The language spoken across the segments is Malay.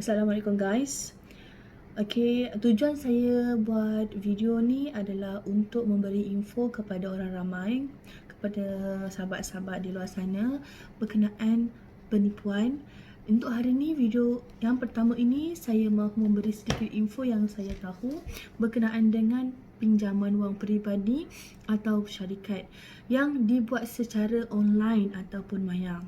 Assalamualaikum guys. Tujuan saya buat video ni adalah untuk memberi info kepada orang ramai, kepada sahabat-sahabat di luar sana berkenaan penipuan. Untuk hari ni, video yang pertama ini saya mahu memberi sedikit info yang saya tahu berkenaan dengan pinjaman wang peribadi atau syarikat yang dibuat secara online ataupun maya.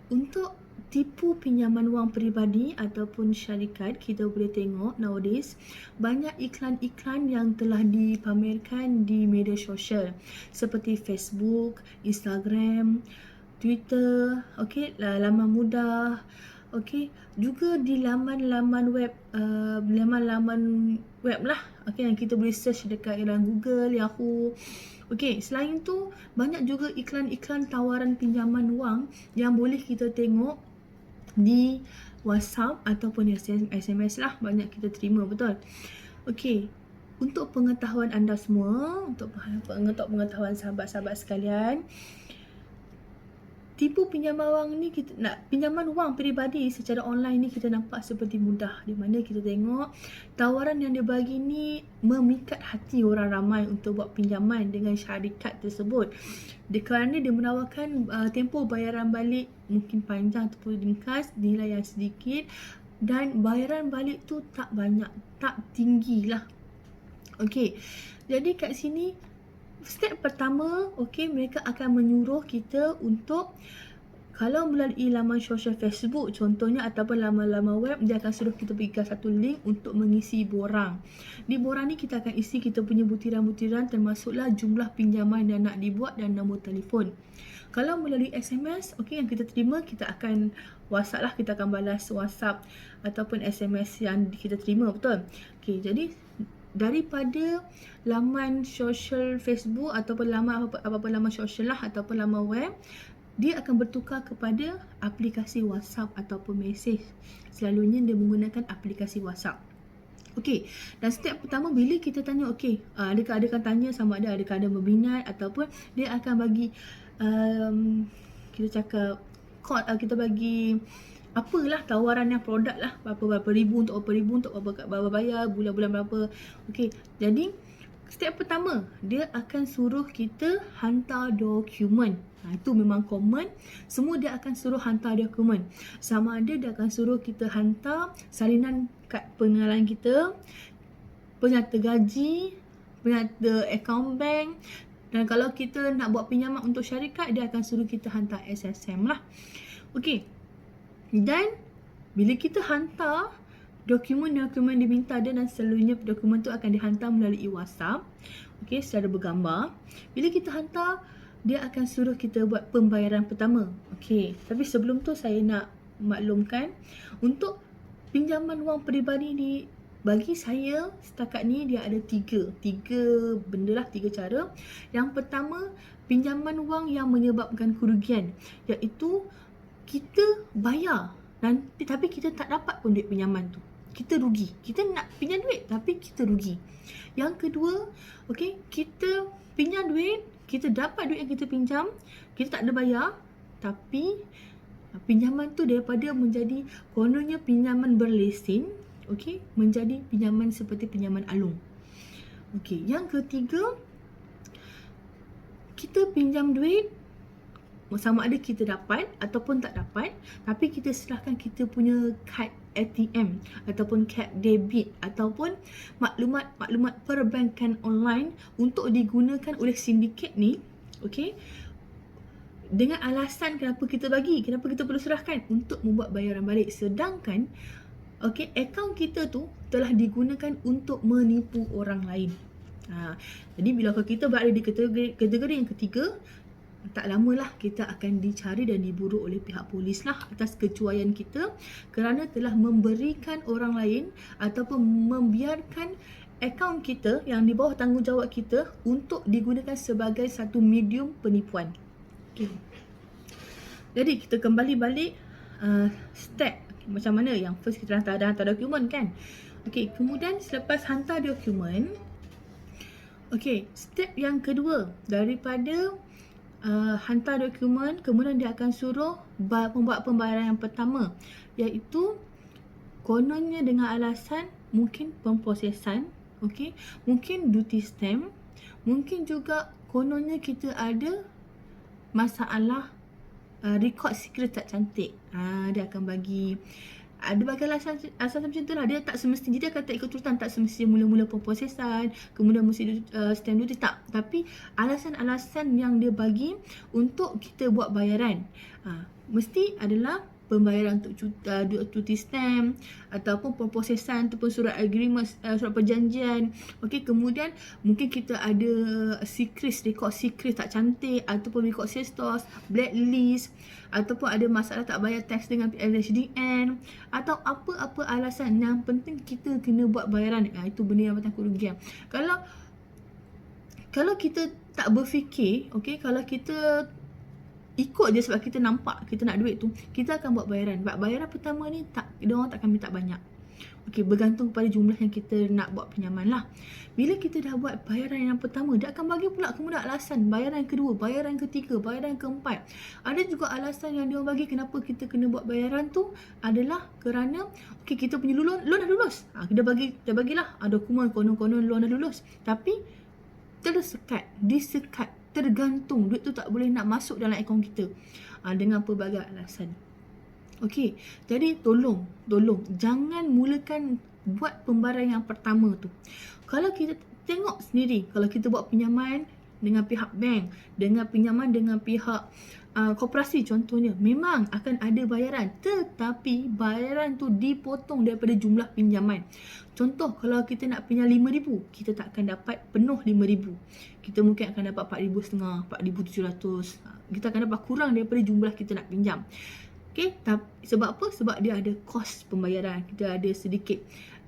Untuk tipu pinjaman wang peribadi ataupun syarikat, kita boleh tengok nowadays banyak iklan-iklan yang telah dipamerkan di media sosial seperti Facebook, Instagram, Twitter, laman mudah, juga di laman-laman web, yang kita boleh search dekat dalam Google, Yahoo. Selain tu banyak juga iklan-iklan tawaran pinjaman wang yang boleh kita tengok di WhatsApp ataupun SMS lah, banyak kita terima, betul. Untuk pengetahuan anda semua, untuk pengetahuan sahabat-sahabat sekalian, tipu pinjaman wang ni, pinjaman wang peribadi secara online ni kita nampak seperti mudah, di mana kita tengok tawaran yang dia bagi ni memikat hati orang ramai untuk buat pinjaman dengan syarikat tersebut. Kerana dia menawarkan tempoh bayaran balik mungkin panjang ataupun ringkas, nilai yang sedikit, dan bayaran balik tu tak banyak, tak tinggi lah. Jadi kat sini step pertama, mereka akan menyuruh kita untuk, kalau melalui laman sosial Facebook contohnya ataupun laman-laman web, dia akan suruh kita berikan satu link untuk mengisi borang. Di borang ni kita akan isi kita punya butiran-butiran, termasuklah jumlah pinjaman yang nak dibuat dan nombor telefon. Kalau melalui SMS, yang kita terima, kita akan WhatsApp lah, kita akan balas WhatsApp ataupun SMS yang kita terima, betul. Jadi daripada laman sosial Facebook ataupun laman apa-apa laman sosial lah ataupun laman web, dia akan bertukar kepada aplikasi WhatsApp ataupun mesej. Selalunya dia menggunakan aplikasi WhatsApp. Dan step pertama, bila kita tanya adakah tanya sama adakah ada berminat, ataupun dia akan bagi kita cakap kita bagi apalah tawaran yang produk lah, berapa ribu untuk berapa bayar, bulan-bulan berapa. Jadi step pertama, dia akan suruh kita hantar dokumen. Itu memang common, semua dia akan suruh hantar dokumen. Sama ada dia akan suruh kita hantar salinan kad pengenalan kita, penyata gaji, penyata akaun bank, dan kalau kita nak buat pinjaman untuk syarikat, dia akan suruh kita hantar SSM lah. Dan bila kita hantar dokumen-dokumen diminta dia, dan selalunya dokumen tu akan dihantar melalui WhatsApp, secara bergambar. Bila kita hantar, dia akan suruh kita buat pembayaran pertama. Tapi sebelum tu saya nak maklumkan, untuk pinjaman wang peribadi ni, bagi saya setakat ni dia ada tiga benda lah, tiga cara. Yang pertama, pinjaman wang yang menyebabkan kerugian, iaitu kita bayar tapi kita tak dapat pun duit pinjaman tu. Kita rugi. Kita nak pinjam duit tapi kita rugi. Yang kedua, kita pinjam duit, kita dapat duit yang kita pinjam, kita tak ada bayar, tapi pinjaman tu daripada menjadi kononnya pinjaman berlesen, menjadi pinjaman seperti pinjaman alung. Yang ketiga, kita pinjam duit, sama ada kita dapat ataupun tak dapat, tapi kita serahkan kita punya kad ATM ataupun kad debit ataupun maklumat perbankan online untuk digunakan oleh sindiket ni, dengan alasan kenapa kita perlu serahkan, untuk membuat bayaran balik. Sedangkan akaun kita tu telah digunakan untuk menipu orang lain. Jadi bila kita berada di kategori yang ketiga, tak lamalah kita akan dicari dan diburu oleh pihak polis lah atas kecuaian kita, kerana telah memberikan orang lain ataupun membiarkan akaun kita yang di bawah tanggungjawab kita untuk digunakan sebagai satu medium penipuan. Jadi kita kembali balik step macam mana. Yang first kita hantar dokumen kan. Kemudian selepas hantar dokumen, step yang kedua, daripada hantar dokumen, kemudian dia akan suruh pembuat pembayaran yang pertama, iaitu kononnya dengan alasan mungkin pemprosesan, okey, mungkin duty stamp, mungkin juga kononnya kita ada masalah rekod secret tak cantik. Dia akan bagi ada bagi alasan macam tu lah. Dia tak semestinya, dia akan tak ikut turutan, tak semestinya mula-mula pemprosesan, kemudian mesti stamp duty, tak. Tapi alasan-alasan yang dia bagi untuk kita buat bayaran mesti adalah pembayaran untuk duty stamp ataupun pemprosesan ataupun surat agreement, surat perjanjian. Okey, kemudian mungkin kita ada rekod secret tak cantik ataupun rekod sales tax, blacklist, ataupun ada masalah tak bayar tax dengan PLHDN, atau apa-apa alasan yang penting kita kena buat bayaran. Itu benda yang bertanggung kerugian. Kalau kita tak berfikir, okey, kalau kita ikut je sebab kita nampak kita nak duit tu, kita akan buat bayaran. Sebab bayaran pertama ni diorang tak akan minta banyak. Okey, bergantung pada jumlah yang kita nak buat pinjaman lah. Bila kita dah buat bayaran yang pertama, dia akan bagi pula kemudian alasan bayaran yang kedua, bayaran yang ketiga, bayaran yang keempat. Ada juga alasan yang diorang bagi kenapa kita kena buat bayaran tu adalah kerana okey, kita punya loan dah lulus. Kita bagilah dokumen konon-konon loan dah lulus. Tapi disekat, tergantung, duit tu tak boleh nak masuk dalam akaun kita dengan pelbagai alasan. Okey, jadi tolong jangan mulakan buat pembayaran yang pertama tu. Kalau kita tengok sendiri, kalau kita buat pinjaman dengan pihak bank, dengan pinjaman dengan pihak koperasi contohnya, memang akan ada bayaran, tetapi bayaran tu dipotong daripada jumlah pinjaman. Contoh, kalau kita nak pinjam RM5,000, kita tak akan dapat penuh RM5,000. Kita mungkin akan dapat RM4,500, RM4,700. Kita akan dapat kurang daripada jumlah kita nak pinjam. Okay, sebab apa? Sebab dia ada kos pembayaran. Kita ada sedikit,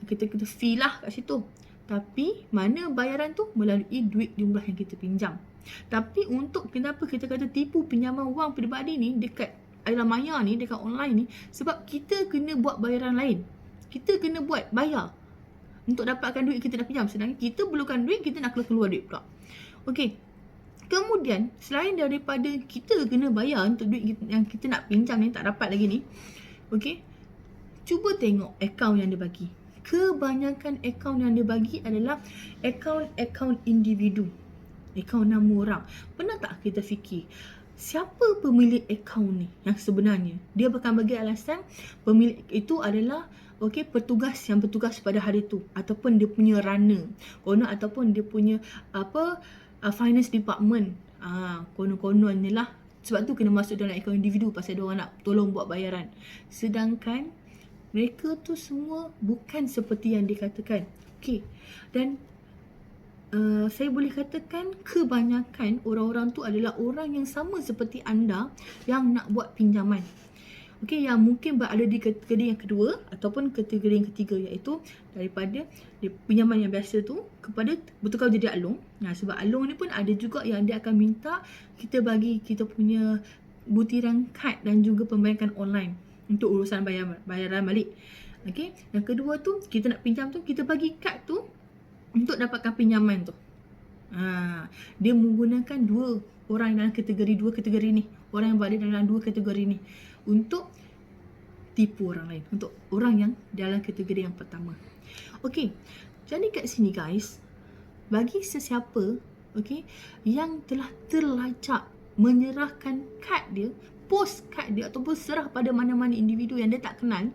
kita fee lah kat situ. Tapi mana bayaran tu? Melalui duit jumlah yang kita pinjam. Tapi untuk kenapa kita kata tipu pinjaman wang peribadi ni dekat Ayla Maya ni, dekat online ni, sebab kita kena buat bayaran lain. Kita kena bayar untuk dapatkan duit kita nak pinjam. Sedangkan kita perlukan duit, kita nak keluar duit pula. Okey. Kemudian, selain daripada kita kena bayar untuk duit yang kita nak pinjam ni, tak dapat lagi ni. Okey. Cuba tengok akaun yang dia bagi. Kebanyakan akaun yang dia bagi adalah akaun individu. Akaun nama orang. Pernah tak kita fikir, siapa pemilik akaun ni yang sebenarnya? Dia akan bagi alasan pemilik itu adalah petugas yang bertugas pada hari tu, ataupun dia punya runner, ataupun dia punya finance department. Konon-kononnya lah. Sebab tu kena masuk dalam akaun individu, pasal dia orang nak tolong buat bayaran. Sedangkan mereka tu semua bukan seperti yang dikatakan. Okey. Dan saya boleh katakan kebanyakan orang-orang tu adalah orang yang sama seperti anda yang nak buat pinjaman. Okey, yang mungkin berada di kategori yang kedua ataupun kategori yang ketiga, iaitu daripada pinjaman yang biasa tu kepada bertukar jadi along. Sebab along ni pun ada juga yang dia akan minta kita bagi kita punya butiran kad dan juga pembayaran online untuk urusan bayaran balik. Okey, yang kedua tu, kita nak pinjam tu, kita bagi kad tu untuk dapatkan pinjaman tu. Dia menggunakan dua kategori ni. Orang yang berada dalam dua kategori ni untuk tipu orang lain, untuk orang yang dalam kategori yang pertama. Okey, jadi kat sini guys, bagi sesiapa yang telah terlacak menyerahkan kad dia, post kad dia ataupun serah pada mana-mana individu yang dia tak kenal,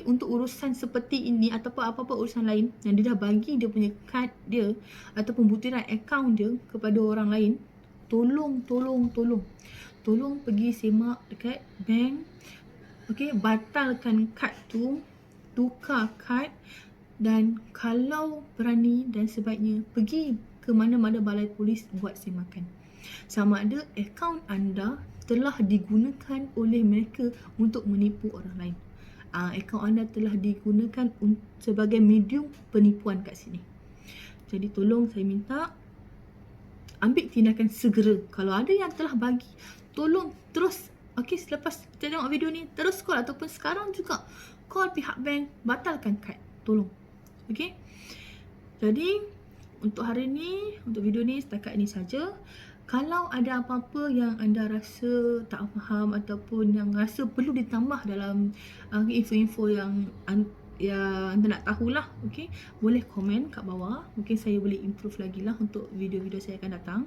untuk urusan seperti ini ataupun apa-apa urusan lain yang dia dah bagi dia punya kad dia ataupun butiran akaun dia kepada orang lain, tolong pergi semak dekat bank. Batalkan kad tu, tukar kad, dan kalau berani dan sebaiknya pergi ke mana-mana balai polis buat semakan. Sama ada akaun anda telah digunakan oleh mereka untuk menipu orang lain. Akaun anda telah digunakan sebagai medium penipuan kat sini. Jadi tolong saya minta ambil tindakan segera. Kalau ada yang telah bagi, tolong terus, selepas kita tengok video ni, terus call ataupun sekarang juga call pihak bank, batalkan kad. Tolong. Jadi untuk hari ni, untuk video ni setakat ini saja. Kalau ada apa-apa yang anda rasa tak faham ataupun yang rasa perlu ditambah dalam info-info yang anda nak tahulah, okey, boleh komen kat bawah. Mungkin saya boleh improve lagi lah untuk video-video saya akan datang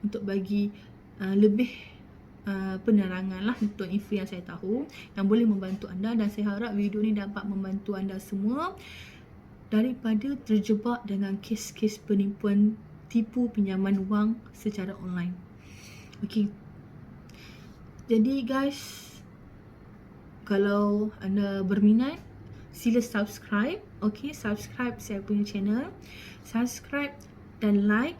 untuk bagi lebih penerangan lah untuk info yang saya tahu yang boleh membantu anda, dan saya harap video ni dapat membantu anda semua daripada terjebak dengan kes-kes penipuan tipu pinjaman wang secara online. Okey. Jadi guys, kalau anda berminat, sila subscribe. Okey, subscribe saya punya channel. Subscribe dan like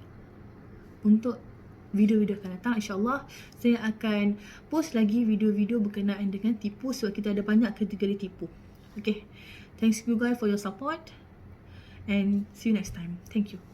untuk video-video akan datang. InsyaAllah saya akan post lagi video-video berkenaan dengan tipu, sebab kita ada banyak kategori tipu. Okay, thanks you guys for your support and see you next time. Thank you.